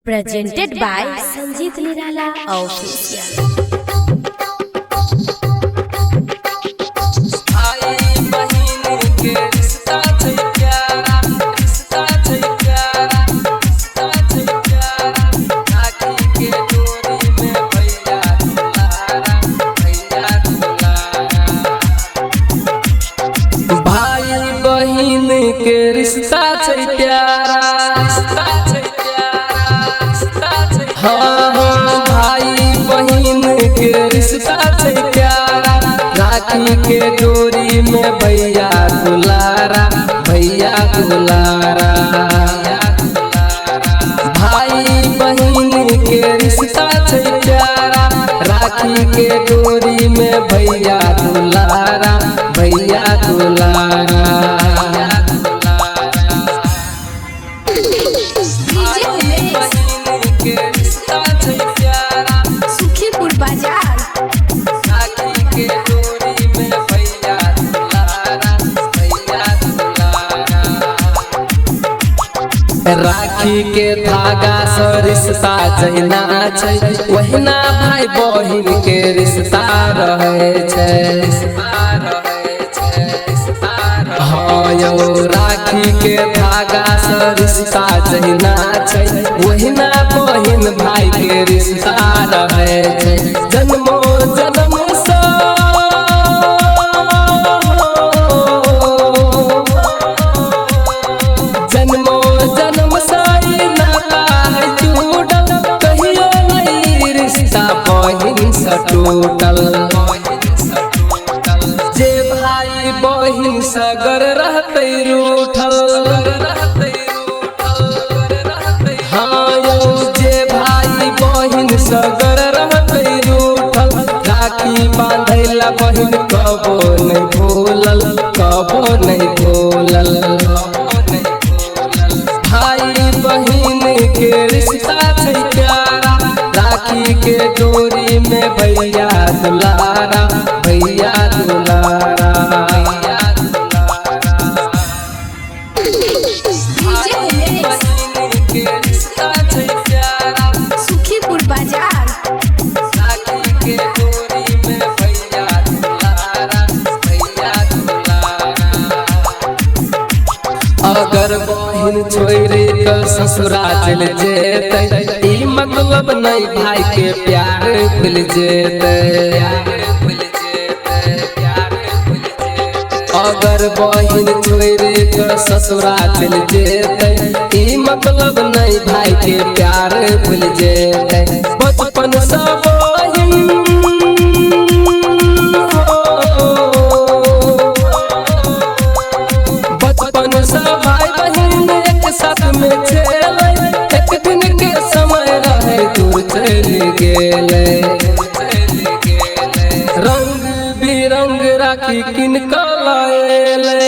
Presented by Sanjeet Nirala Official. के रिश्ता छै प्यारा, हाँ हाँ भाई बहिन के रिश्ता छै प्यारा। राखी के डोरी में भैया दुलारा, भैया दुलारा। भाई बहिन के रिश्ता छै प्यारा, राखी के डोरी में भैया दुलारा, भैया दुलारा। सुखीपुर बाजार राखी के डोरी में भैया दुलारा, भैया दुलारा। राखी के धागा से रिश्ता जहिना छै, वहिना भाई बहिन के रिश्ता रहे छै। हाँ यौ राखी के धागा से रिश्ता जहिना छै, वहिना बहिन भाई के रिश्ता रहे छै। जन्मो जन्म से जन्मो जन्म से नाता है जुड़ल, कहियो नहीं रिश्ता बहिन से टूटल। जे भाई बहिन सगर रहते रूठल, हाँ यौ जे भाई बहिन सगर रहते रूठल। राखी बांधैला बहिन कबो नहीं भूलल, कबो नहीं भूलल। भाई बहिन के रिश्ता छै प्यारा, राखी के डोरी में भैया दुलारा, भैया दुलारा। सुखीपुर बाजार राखी के डोरी में भैया दुलारा, भैया दुलारा। अगर बहिन छोड़ी के ससुरा चल जेतै, ई मतलब नहीं भाई के प्यार भूल जेतै। अगर बहिन छोड़ी के ससुरा चल जेतै, ई मतलब नहीं भाई के प्यार भूल जेतै। बचपन से बहिन बचपन से भाई बहिन एक साथ में खेले, एक दिन के समय रहे दूर चल गेले। रंग बिरंग राखी किनका लाएले,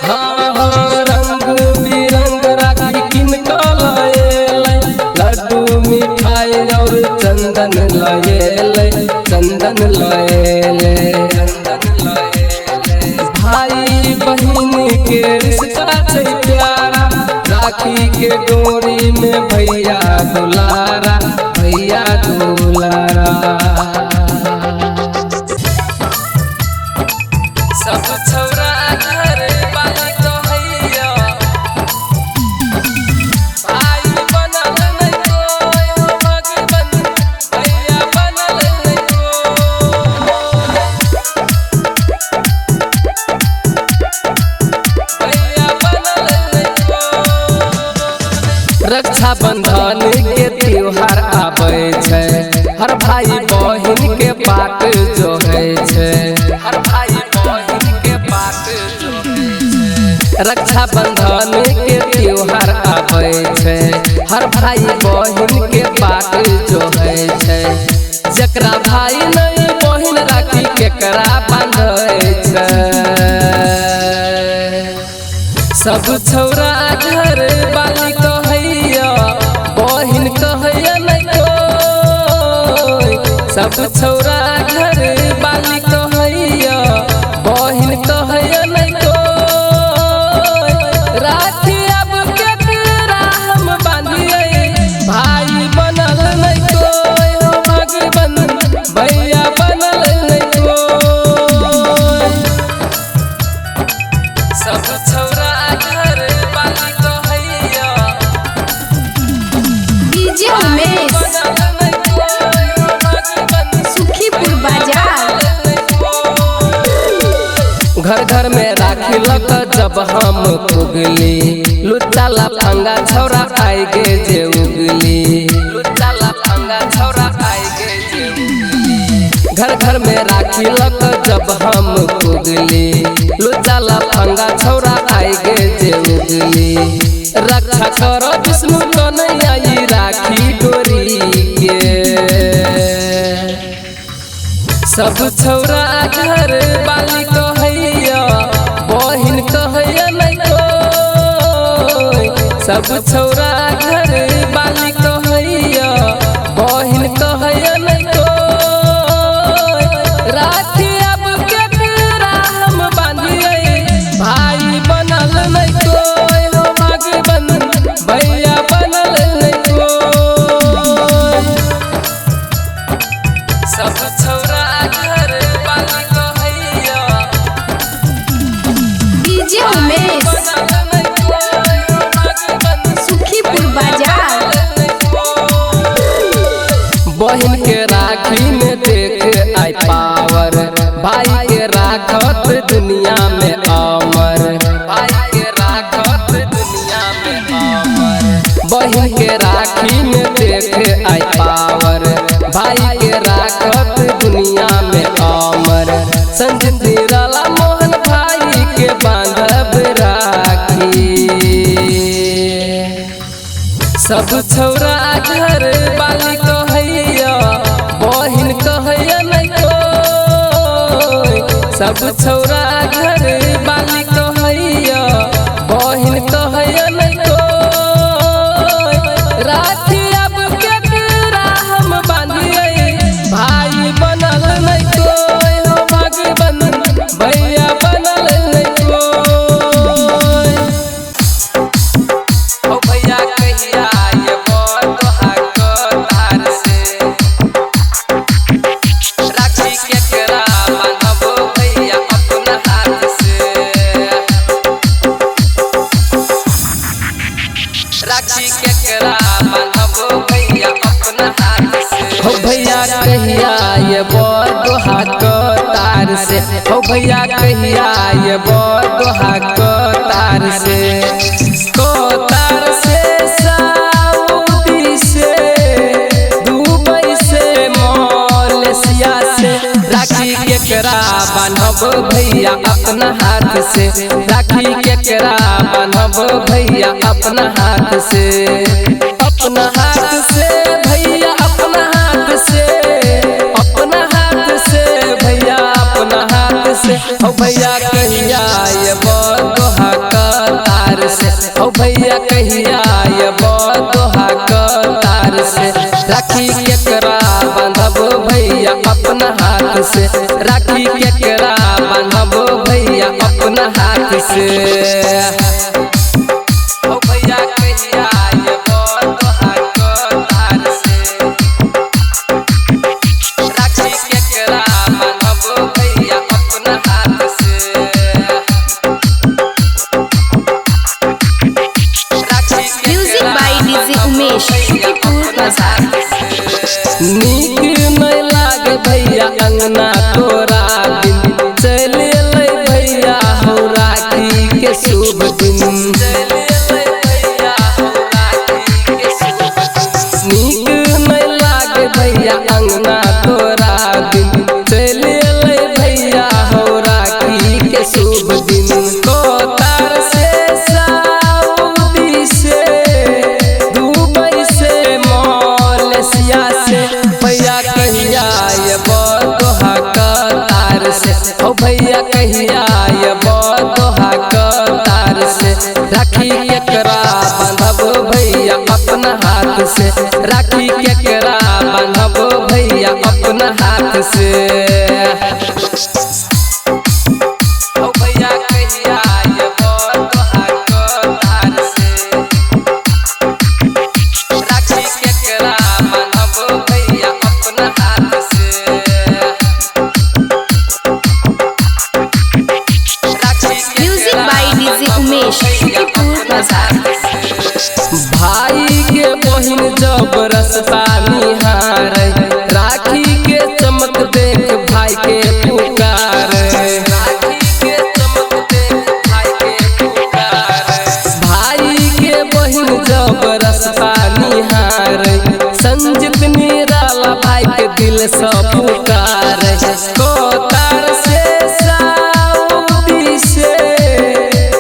हाँ हाँ रंग बिरंग राखी किनका लाएले। लड्डू मिठाई और चंदन लाएले, चंदन लाएले। भाई बहिन के रिश्ता छै प्यारा, राखी के डोरी में भैया दुलारा, भैया दुलारा। सब छौरा घर वाली तो हैया, भाई बनल नहीं कोई हो भगवन, भैया बनल नहीं कोई, भैया बनल नहीं कोई। रक्षाबंधन के त्योहार आबै छै, हर भाई बहिन के बात जो है छै, हर भाई बहिन के बात जो है छै। रक्षाबंधन के त्योहार आबै छै, हर भाई बहिन के बात जो है छै। जकरा भाई नहीं बहिन राखी केकरा बांधै छै। सब छौरा घर वाली कहैया, बहिन कहैया नहीं कोई। सब छौरा घर वाली कहैया, बहिन कहैया नहीं कोई। राखी अब केकरा घर घर में राखी लक जब हम पुगली लुच्चा लफंगा छौरा आई गे जे उगली लुच्चा लफंगा छौरा आई गे जे उगली। घर घर में राखी लक जब हम पुगली लुच्चा लफंगा छौरा आई गे जे उगली। रक्षा करो विष्णु तो नहीं आई राखी डोरी के सब छौरा घर बाली कहैया बहिन कहैया नहीं कोई सब छौरा घर बाली कहैया बहिन कहैया नहीं कोई। राखी अब केकरा हम बांधिए भाई बनल नहीं कोई हो भगवान भैया बनल नहीं कोई। सब छौरा घर बाली कहैया डीजे उमेश सुखीपुर बाजार। बहिन के राखी में देख आई पावर भाई के राखत दुनिया में अमर भाई के राखत दुनिया में अमर। बहिन के राखी में देख आई पावर भाई के राखत दुनिया में अमर। संजीत निराला मोहन भाई के बांधब राखी सब छौरा घर बाली कहैया बहिन कहैया नहीं कोई सब छौरा घर बाली कहैया बहिन कहैया नहीं कोई। राखी अब केकरा हम बांधिए भाई बनल नहीं कोई हो भगवान भैया बनल नहीं कोई। ओ भैया कहिया ये बर तोहार तार से राखी केकरा बांधबो भैया अपना हाथ से राखी केकरा बांधबो भैया अपना हाथ से। हो भैया कहिया ये बर तोहार तार से हो भैया कहिया ये बर तोहार तार से तार से सऊदी से दुबई से मलेशिया से राखी केकरा बांधब भैया अपना हाथ से राखी केकरा बांधब भैया अपना हाथ से अपना हाथ से भैया अपना हाथ से अपना हाथ से भैया अपना हाथ से। हो भैया कहिया ये बर तोहार तार से हो भैया कहिया ये बर तोहार तार से राखी केकरा बांधब भैया अपना हाथ से राखी केकरा बांधब भैया अपना हाथ से। हो भैया कहिया ये बर तोहार तार से राखी केकरा बांधब भैया अपना हाथ से। Music by DJ Umesh Sukhipur बाजार। नीक नहीं लागे भैया अंगना तोरा दिन चले ले भैया हो राखी के शुभ दिन नीक नहीं लागे भैया अंगना तोरा दिन चले ले भैया हो राखी के शुभ दिन। तार से सऊदी से दुबई से मलेशिया से भैया कहिया ये बर तोहार तार से हो भैया कहिया ये बर तोहार तार से राखी केकरा बांधब भैया अपना हाथ से राखी केकरा बांधब भैया अपना हाथ से। हो भैया कहिया ये बर तोहार तार से राखी केकरा बांधब भैया अपना हाथ से। Music by DJ Umesh Sukhipur बाजार। भाई के बहिन जब रस्ता निहारे राखी के चमक देख भाई के पुकार राखी के बहिन जब रस्ता निहार संजित निराला भाई के दिल से पुकार कोतार से सऊदी से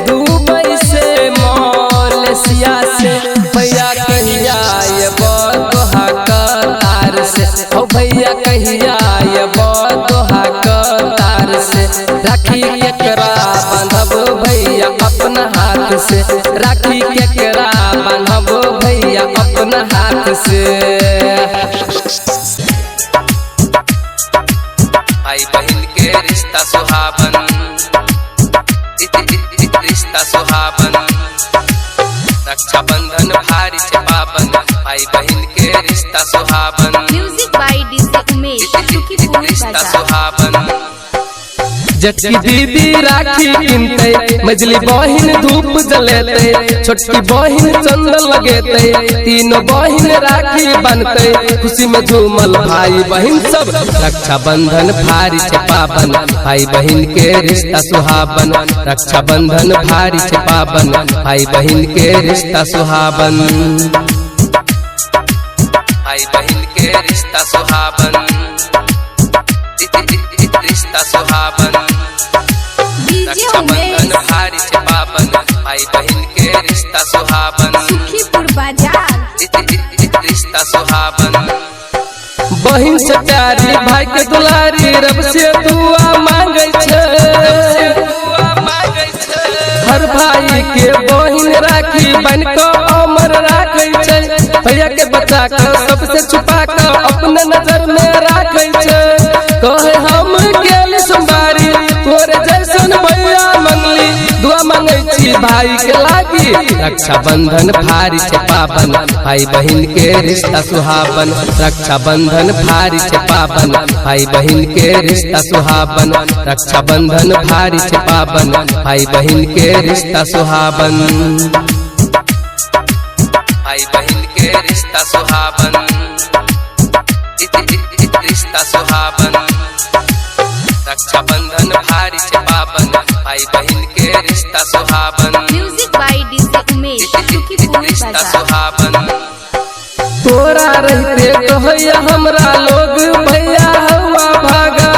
दुबई से मलेशिया से भैया कहिया ये दोहा कतार से ओ भैया कहिया ये दोहा कतार से राखी केकरा बांधब भैया अपना हाथ से राखी केकरा बांधब भैया अपना हाथ से भाई बहन के रिश्ता सुहावन रिश्ता सुहावन रक्षा बंधन भारी से पावन भाई बहन के रिश्ता सुहावन music by DJ Umesh Sukhipur रिश्ता बाजार सुहावन जटकी दीदी राखी किनते मजली बहिन धूप जलेते छोटकी बहिन चंदन लगेते तीनों बहिन राखी बनते खुशी में झूमल भाई बहिन सब रक्षा बंधन भारी से पावन भाई बहिन के रिश्ता सुहावन रक्षा बंधन भारी से पावन भाई बहिन के रिश्ता सुहावन भाई बहिन के रिश्ता सुहावन रिश्ता सुहावन रक्षा बंधन भारी से पावन भाई बहन के रिश्ता सुहावन सुखीपुर बाजार रिश्ता सुहावन बहन से प्यारी भाई के दुलारी रब से दुआ मांगे छे हर भाई के बहन राखी बन को अमर राखे छे भैया के बचा कर सबसे छुपा कर अपने नजर में राखे छे कहे हम गेल सोमवारी तोरे जैसन भैया मंगली दुआ मांगे छी भाई के लागी रक्षा बंधन भारी से पावन भाई बहन के रिश्ता सुहावन रक्षा बंधन भारी से पावन भाई बहन के रिश्ता सुहावन रक्षा बंधन भारी से पावन भाई बहन के रिश्ता सुहावन भाई बहन के रिश्ता सुहावन रिश्ता सुहावन रक्षा बंधन भारी से पावन भाई बहन के रिश्ता सुहावन music by DJ Umesh Sukhipur रिश्ता बाजार सुहावन तोरा रहते कहैया हमरा लोग भैया हवा भागा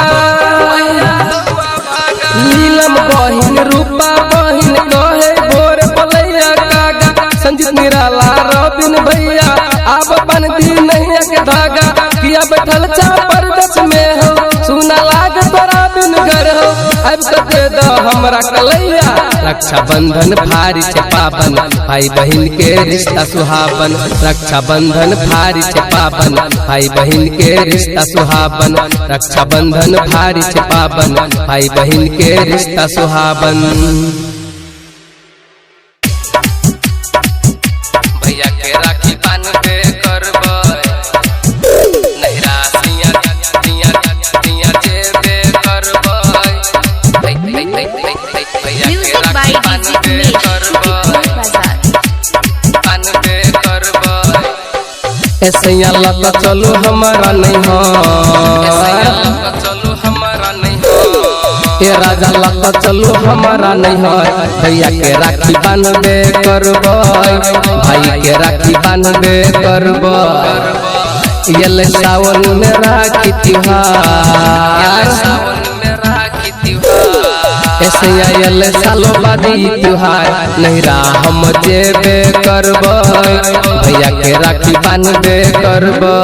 नीलम बहिन रूपा बहिन कहे भोर पलैया कागा संजीत निराला रबिन भैया अब बन दी नहीं के धागा किया बैठल चा परदेश में हो सुना लाग तोरा बिन घर हो अब तो दे दो हमरा कलैया रक्षा बंधन भारी से पावन भाई बहन के रिश्ता सुहावन रक्षा बंधन भारी से पावन भाई बहन के रिश्ता सुहावन रक्षा बंधन भारी से पावन भाई बहन के रिश्ता सुहावन भैया के राखी बांधबे करबै नहिरा सिया सिया जेबे करबै भैया के म्यूजिक बाय राखी डीजे बांधबे उमेश करबै सुखीपुर बाजार बांधबे करबै ऐसे लग चलो हमारा नहीं हो चलो हमारा नहीं हो ए राजा लग चलो हमारा नहीं हो भैया के राखी बांधबे करबै भाई के राखी बांधबे करबै ये सावन में राखी त्योहार ऐसे आयल सालों बाद त्योहार नहिरा हम जेबे करबै भैया के राखी बांधबे करबै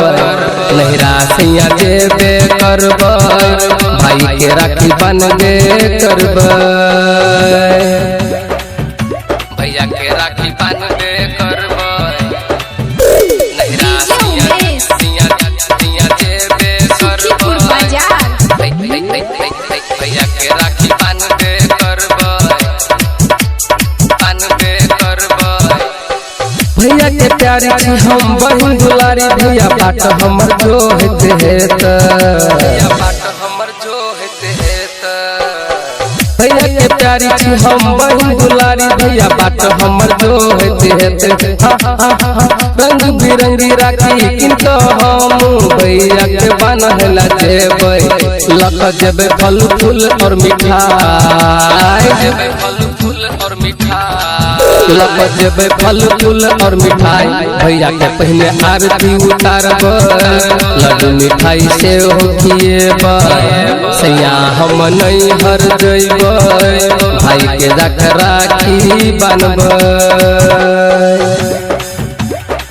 नहिरा सैया जेबे करबै भाई के राखी बांधबे करबै भैया के राखी बांधबे करबै नहिरा सैया जेबे सुखीपुर करबै बाजार भैया के राखी बांधबे करबै भैया के प्यारी छी हम बहिन दुलारी भैया बाट हमर जो हेते हेत भैया बाट हमर जो हेते हेत भैया के प्यारी छी हम बहिन दुलारी भैया बाट हमर जो हेते हेत रंग बिरंगी राखी किनको हम भैया के बान्हला जेबै लख जेबै फल फूल और मिठाई जेबै फल फूल और मिठाई चूल्हा पर जेबै फल फूल और मिठाई भैया के पहले आरती उतारब लड्डू मिठाई से हो खिएबै सैया हम नहीं हर जइबै भाई के रख राखी बान्हबै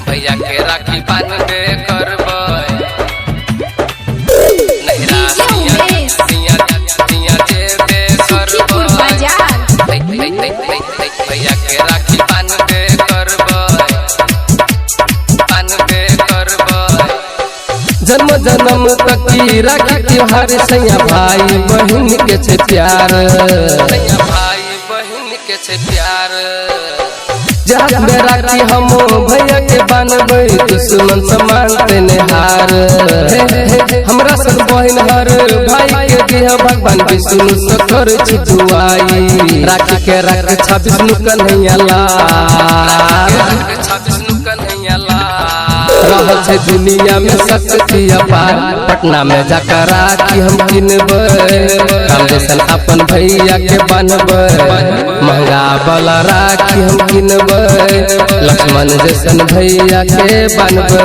भैया के राखी बान्हबे करबै नहिरा सिया जेबे सुखीपुर करबै बाजार भैया के राखी बान्हबे करबै जन्म जन्म तक की राखी त्योहार सैया भाई बहन के छै प्यार सैया भाई बहन के छै प्यार जहाज में राखी हम भैया के बान्हबै दुश्मन समान तेने हार हमरा सब बहन हर भाई के दिह भगवान विष्णु सकर छी दुआई राखी के रख 26 नु कन्हैया लाल रहल छै दुनिया में शक्ति अपार पटना में जाकर राखी हम किनबै काम जैसन अपन भैया के बान्हबै महंगा वाला राखी हम किनबै लक्ष्मण जैसन भैया के बान्हबै